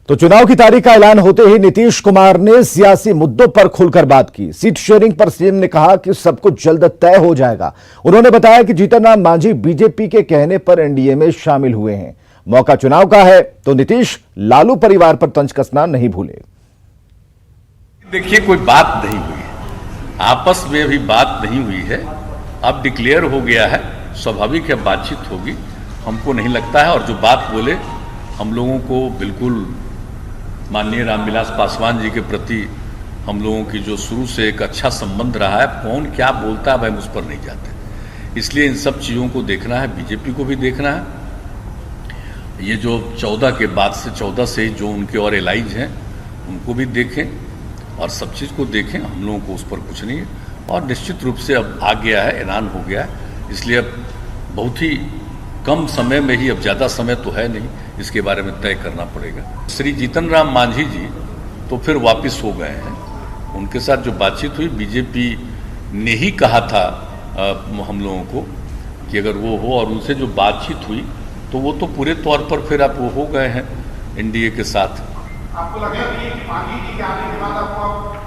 तो चुनाव की तारीख का ऐलान होते ही नीतीश कुमार ने सियासी मुद्दों पर खुलकर बात की। सीट शेयरिंग पर सीएम ने कहा कि सब कुछ जल्द तय हो जाएगा। उन्होंने बताया कि जीतन राम मांझी बीजेपी के कहने पर एनडीए में शामिल हुए हैं। मौका चुनाव का है तो नीतीश लालू परिवार पर तंज कसना नहीं भूले। देखिए, कोई बात नहीं हुई है, आपस में भी बात नहीं हुई है। अब डिक्लेयर हो गया है, स्वाभाविक है बातचीत होगी। हमको नहीं लगता है, और जो बात बोले हम लोगों को बिल्कुल माननीय रामविलास पासवान जी के प्रति हम लोगों की जो शुरू से एक अच्छा संबंध रहा है, कौन क्या बोलता है भाई उस पर नहीं जाते। इसलिए इन सब चीज़ों को देखना है, बीजेपी को भी देखना है। ये जो 14 के बाद से 14 से जो उनके और एलाइज हैं उनको भी देखें और सब चीज़ को देखें। हम लोगों को उस पर कुछ नहीं है, और निश्चित रूप से अब आ गया है, ऐलान हो गया है। इसलिए अब बहुत ही कम समय में ही, अब ज़्यादा समय तो है नहीं, इसके बारे में तय करना पड़ेगा। श्री जीतन राम मांझी जी तो फिर वापस हो गए हैं। उनके साथ जो बातचीत हुई, बीजेपी ने ही कहा था हम लोगों को कि अगर वो हो, और उनसे जो बातचीत हुई तो वो तो पूरे तौर पर फिर आप वो हो गए हैं एनडीए के साथ। आपको लग रहा है कि मांझी जी के आने के बाद आपको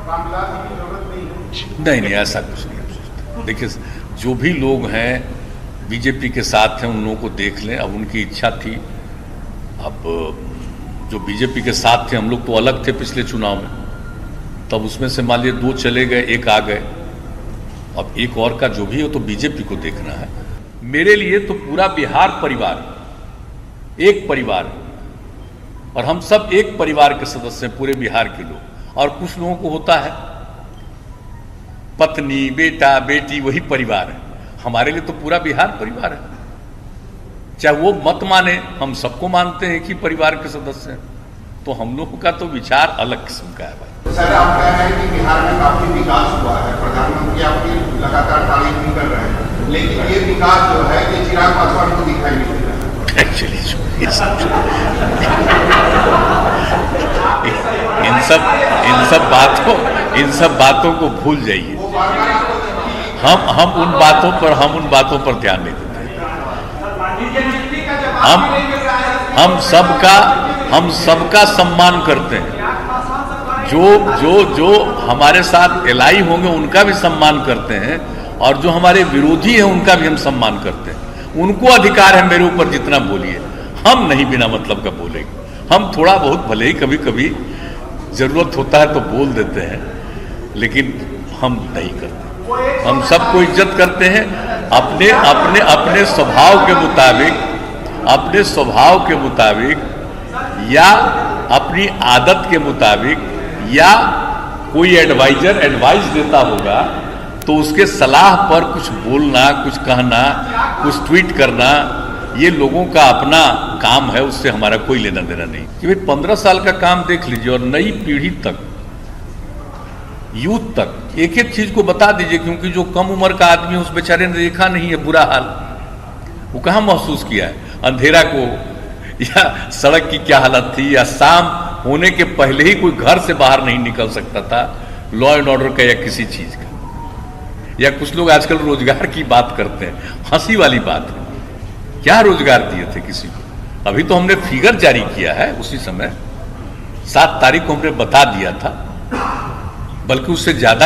रामविलास जी की जरूरत नहीं है? नहीं, ऐसा कुछ नहीं। देखिए, जो भी लोग हैं बीजेपी के साथ हैं उन लोगों को देख लें। अब उनकी इच्छा थी, अब जो बीजेपी के साथ थे, हम लोग तो अलग थे पिछले चुनाव में, तब उसमें से मान लीजिए 2 चले गए, 1 आ गए। अब एक और का जो भी हो तो बीजेपी को देखना है। मेरे लिए तो पूरा बिहार परिवार एक परिवार है, और हम सब एक परिवार के सदस्य हैं, पूरे बिहार के लोग। और कुछ लोगों को होता है पत्नी, बेटा, बेटी, वही परिवार है। हमारे लिए तो पूरा बिहार परिवार है, चाहे वो मत माने, हम सबको मानते हैं कि परिवार के सदस्य हैं। तो हम लोगों का तो विचार अलग किस्म का है भाई। सर, आप कह रहे हैं कि बिहार में काफी विकास हुआ है, प्रधानमंत्री आपकी लगातार तारीफ भी कर रहे हैं, लेकिन ये विकास जो है ये चिराग पासवान को दिखाई नहीं दे रहा है। एक्चुअली इन सब बातों को भूल जाइए। हम उन बातों पर ध्यान नहीं देते। हम सबका सम्मान करते हैं। जो हमारे साथ एलाई होंगे उनका भी सम्मान करते हैं, और जो हमारे विरोधी हैं उनका भी हम सम्मान करते हैं। उनको अधिकार है मेरे ऊपर जितना बोलिए, हम नहीं बिना मतलब का बोलेंगे। हम थोड़ा बहुत भले ही कभी कभी जरूरत होता है तो बोल देते हैं, लेकिन हम नहीं करते। हम सबको इज्जत करते हैं, अपने स्वभाव के मुताबिक या अपनी आदत के मुताबिक, या कोई एडवाइजर एडवाइस देता होगा तो उसके सलाह पर कुछ बोलना, कुछ कहना, कुछ ट्वीट करना, ये लोगों का अपना काम है। उससे हमारा कोई लेना देना नहीं कि भाई 15 साल का काम देख लीजिए, और नई पीढ़ी तक, यूथ तक एक एक चीज को बता दीजिए। क्योंकि जो कम उम्र का आदमी है उस बेचारे ने देखा नहीं है बुरा हाल, वो कहाँ महसूस किया है अंधेरा को, या सड़क की क्या हालत थी, या शाम होने के पहले ही कोई घर से बाहर नहीं निकल सकता था, लॉ एंड ऑर्डर का या किसी चीज का। या कुछ लोग आजकल रोजगार की बात करते हैं, हंसी वाली बात है। क्या रोजगार दिए थे किसी को? अभी तो हमने फिगर जारी किया है, उसी समय 7 तारीख को हमने बता दिया था, बल्कि उससे ज्यादा ही